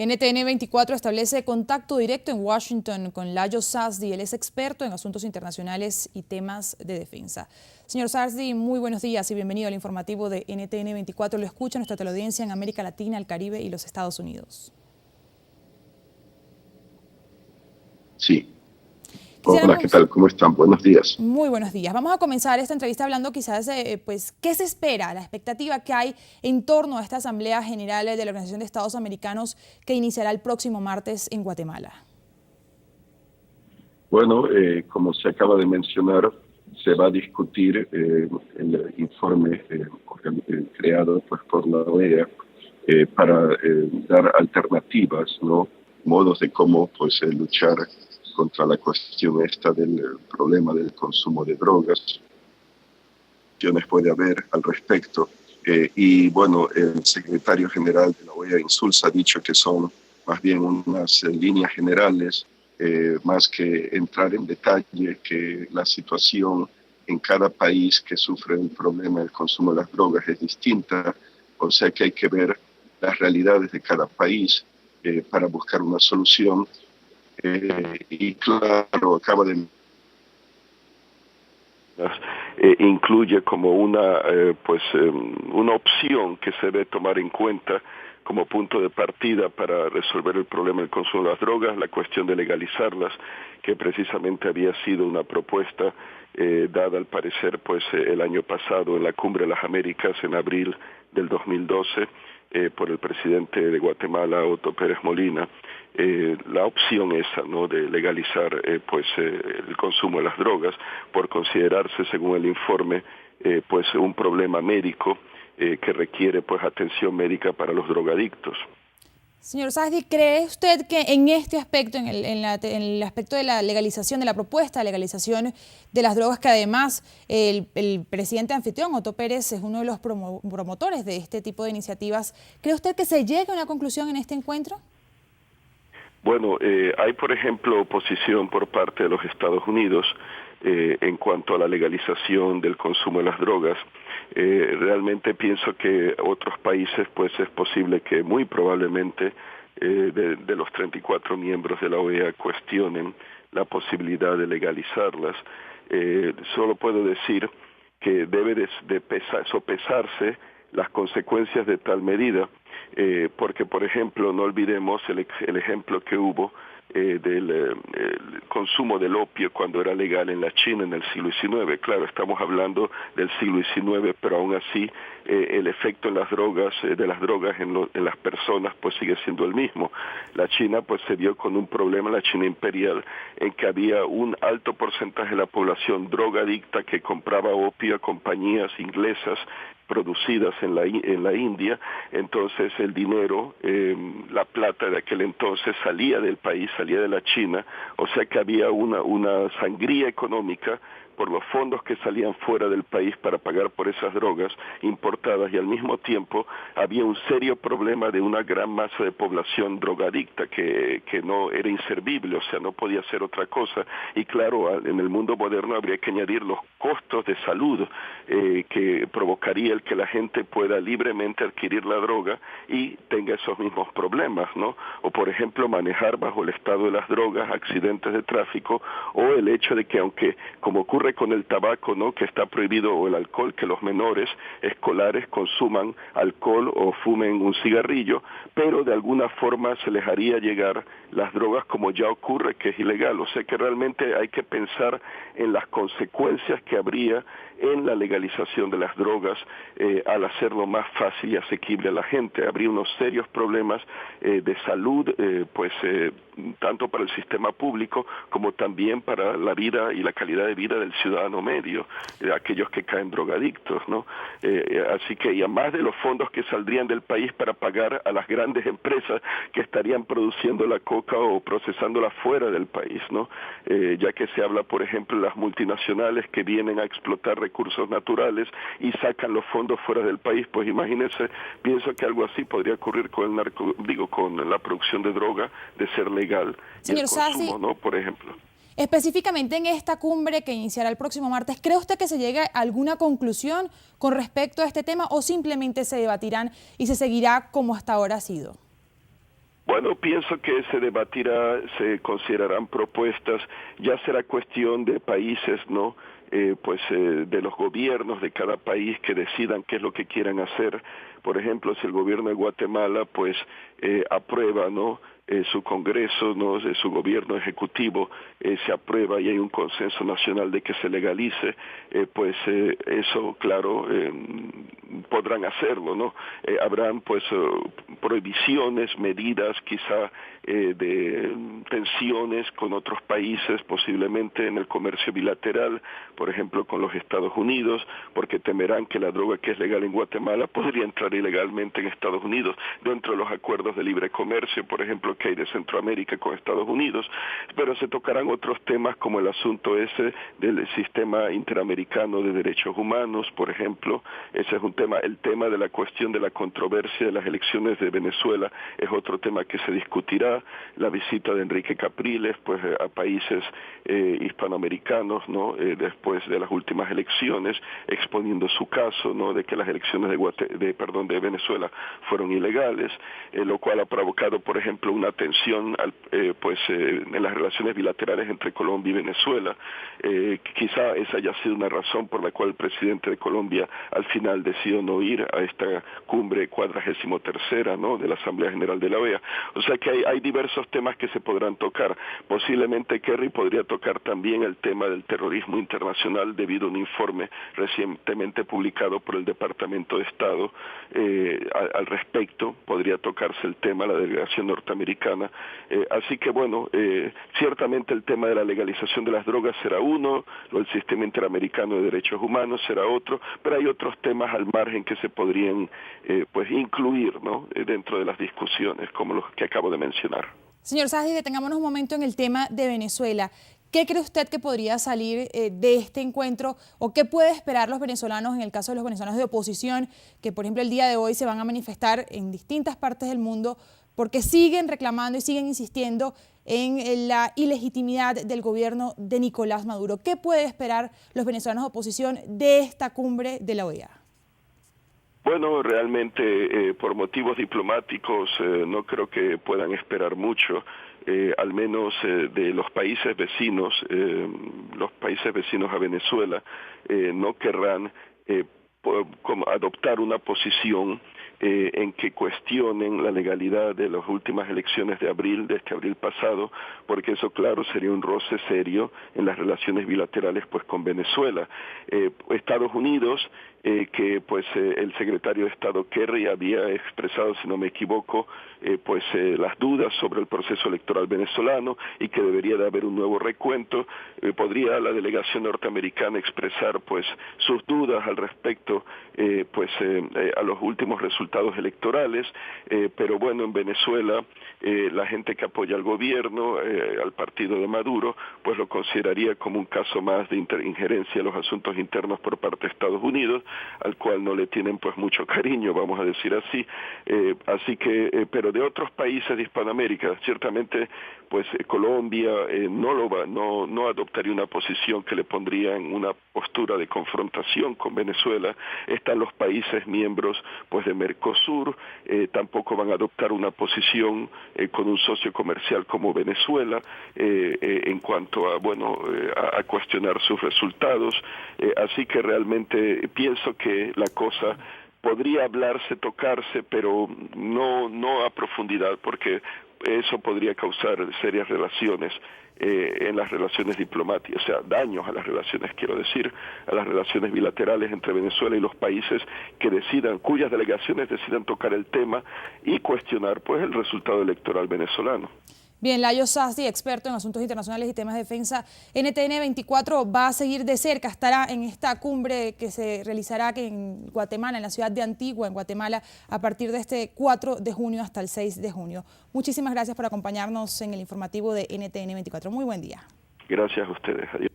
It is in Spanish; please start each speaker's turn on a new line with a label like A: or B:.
A: NTN 24 establece contacto directo en Washington con Layo Sazdi. Él es experto en asuntos internacionales y temas de defensa. Señor Sazdi, muy buenos días y bienvenido al informativo de NTN 24. Lo escucha nuestra teleaudiencia en América Latina, el Caribe y los Estados Unidos.
B: Sí. Hola, ¿qué tal? ¿Cómo están? Buenos días.
A: Muy buenos días. Vamos a comenzar esta entrevista hablando quizás de, ¿qué se espera? La expectativa que hay en torno a esta Asamblea General de la Organización de Estados Americanos que iniciará el próximo martes en Guatemala.
B: Bueno, como se acaba de mencionar, se va a discutir el informe creado por la OEA para dar alternativas, ¿no? Modos de cómo luchar contra la cuestión esta del problema del consumo de drogas. Puede haber al respecto. Y bueno, el secretario general de la OEA, Insulza, ha dicho que son más bien unas líneas generales, más que entrar en detalle, que la situación en cada país que sufre el problema del consumo de las drogas es distinta, o sea que hay que ver las realidades de cada país para buscar una solución. Y claro, acaba de incluye como una opción que se debe tomar en cuenta como punto de partida para resolver el problema del consumo de las drogas, la cuestión de legalizarlas, que precisamente había sido una propuesta dada al parecer el año pasado en la Cumbre de las Américas en abril del 2012 por el presidente de Guatemala, Otto Pérez Molina. La opción esa, ¿no?, de legalizar el consumo de las drogas por considerarse, según el informe, un problema médico que requiere atención médica para los drogadictos.
A: Señor Sazdi, ¿cree usted que en este aspecto, en el aspecto de la legalización, de la propuesta de legalización de las drogas, que además el presidente anfitrión, Otto Pérez, es uno de los promotores de este tipo de iniciativas, ¿cree usted que se llegue a una conclusión en este encuentro?
B: Bueno, hay, por ejemplo, oposición por parte de los Estados Unidos en cuanto a la legalización del consumo de las drogas. Realmente pienso que otros países, es posible que muy probablemente de los 34 miembros de la OEA cuestionen la posibilidad de legalizarlas. Solo puedo decir que debe sopesarse las consecuencias de tal medida, porque, por ejemplo, no olvidemos el ejemplo que hubo del consumo del opio cuando era legal en la China en el siglo XIX. Claro, estamos hablando del siglo XIX, pero aún así el efecto en las drogas, de las drogas en las personas sigue siendo el mismo. La China se vio con un problema, la China imperial, en que había un alto porcentaje de la población drogadicta que compraba opio a compañías inglesas producidas en la India. Entonces el dinero, la plata de aquel entonces salía del país, salía de la China, o sea que había una sangría económica por los fondos que salían fuera del país para pagar por esas drogas importadas, y al mismo tiempo había un serio problema de una gran masa de población drogadicta que no era inservible, o sea, no podía hacer otra cosa. Y claro, en el mundo moderno habría que añadir los costos de salud que provocaría el que la gente pueda libremente adquirir la droga y tenga esos mismos problemas, ¿no? O por ejemplo, manejar bajo el estado de las drogas, accidentes de tráfico, o el hecho de que, aunque como ocurre con el tabaco, ¿no?, que está prohibido, o el alcohol, que los menores escolares consuman alcohol o fumen un cigarrillo, pero de alguna forma se les haría llegar las drogas como ya ocurre, que es ilegal. O sea que realmente hay que pensar en las consecuencias que habría en la legalización de las drogas al hacerlo más fácil y asequible a la gente. Habría unos serios problemas de salud, tanto para el sistema público como también para la vida y la calidad de vida del ciudadano medio, aquellos que caen drogadictos, ¿no? Así que, y además de los fondos que saldrían del país para pagar a las grandes empresas que estarían produciendo la coca o procesándola fuera del país, ¿no? Ya que se habla, por ejemplo, de las multinacionales que vienen a explotar recursos naturales y sacan los fondos fuera del país. Pues imagínense, pienso que algo así podría ocurrir con con la producción de droga, de ser legal, y el consumo, ¿no?, por ejemplo.
A: Específicamente en esta cumbre que iniciará el próximo martes, ¿cree usted que se llegue a alguna conclusión con respecto a este tema, o simplemente se debatirán y se seguirá como hasta ahora ha sido?
B: Bueno, pienso que se debatirá, se considerarán propuestas, ya será cuestión de países, ¿no? De los gobiernos de cada país que decidan qué es lo que quieran hacer. Por ejemplo, si el gobierno de Guatemala, aprueba, ¿no? Su Congreso, ¿no? Su gobierno ejecutivo se aprueba y hay un consenso nacional de que se legalice, eso, claro, podrán hacerlo, ¿no? Habrán, prohibiciones, medidas, quizá de tensiones con otros países, posiblemente en el comercio bilateral, por ejemplo, con los Estados Unidos, porque temerán que la droga que es legal en Guatemala podría entrar ilegalmente en Estados Unidos, dentro de los acuerdos de libre comercio, por ejemplo, que hay de Centroamérica con Estados Unidos, pero se tocarán otros temas como el asunto ese del sistema interamericano de derechos humanos, por ejemplo. Ese es un tema, el tema de la cuestión de la controversia de las elecciones de Venezuela es otro tema que se discutirá, la visita de Enrique Capriles a países hispanoamericanos, ¿no? Después de las últimas elecciones, exponiendo su caso, ¿no? De que las elecciones de Venezuela fueron ilegales, lo cual ha provocado, por ejemplo, una tensión en las relaciones bilaterales entre Colombia y Venezuela. Quizá esa haya sido una razón por la cual el presidente de Colombia al final decidió no ir a esta cumbre 43ª, ¿no? De la Asamblea General de la OEA. O sea que hay diversos temas que se podrán tocar. Posiblemente Kerry podría tocar también el tema del terrorismo internacional debido a un informe recientemente publicado por el Departamento de Estado al respecto. Podría tocarse el tema, la delegación norteamericana. Así que bueno, ciertamente el tema de la legalización de las drogas será uno, el sistema interamericano de derechos humanos será otro, pero hay otros temas al margen que se podrían incluir, ¿no? Dentro de las discusiones, como los que acabo de mencionar.
A: Señor Sajdi, detengámonos un momento en el tema de Venezuela. ¿Qué cree usted que podría salir de este encuentro o qué puede esperar los venezolanos en el caso de los venezolanos de oposición que, por ejemplo, el día de hoy se van a manifestar en distintas partes del mundo porque siguen reclamando y siguen insistiendo en la ilegitimidad del gobierno de Nicolás Maduro? ¿Qué puede esperar los venezolanos de oposición de esta cumbre de la OEA?
B: Bueno, realmente por motivos diplomáticos no creo que puedan esperar mucho, al menos de los países vecinos a Venezuela no querrán adoptar una posición en que cuestionen la legalidad de las últimas elecciones de este abril pasado, porque eso, claro, sería un roce serio en las relaciones bilaterales con Venezuela. Estados Unidos, el secretario de Estado Kerry había expresado, si no me equivoco, las dudas sobre el proceso electoral venezolano y que debería de haber un nuevo recuento. Podría la delegación norteamericana expresar sus dudas al respecto a los últimos resultados electorales, pero bueno, en Venezuela la gente que apoya al gobierno, al partido de Maduro, lo consideraría como un caso más de injerencia en los asuntos internos por parte de Estados Unidos, al cual no le tienen mucho cariño, vamos a decir así. Pero de otros países de Hispanoamérica, ciertamente Colombia no adoptaría una posición que le pondría en una postura de confrontación con Venezuela. Están los países miembros de Mercosur, tampoco van a adoptar una posición con un socio comercial como Venezuela en cuanto a cuestionar sus resultados. Así que realmente pienso que la cosa podría hablarse, tocarse, pero no a profundidad, porque eso podría causar serias relaciones en las relaciones diplomáticas, o sea, daños a las relaciones, quiero decir, a las relaciones bilaterales entre Venezuela y los países cuyas delegaciones decidan tocar el tema y cuestionar el resultado electoral venezolano.
A: Bien, Layo Sajdi, experto en asuntos internacionales y temas de defensa, NTN 24 va a seguir de cerca, estará en esta cumbre que se realizará en Guatemala, en la ciudad de Antigua, en Guatemala, a partir de este 4 de junio hasta el 6 de junio. Muchísimas gracias por acompañarnos en el informativo de NTN 24. Muy buen día.
B: Gracias a ustedes. Adiós.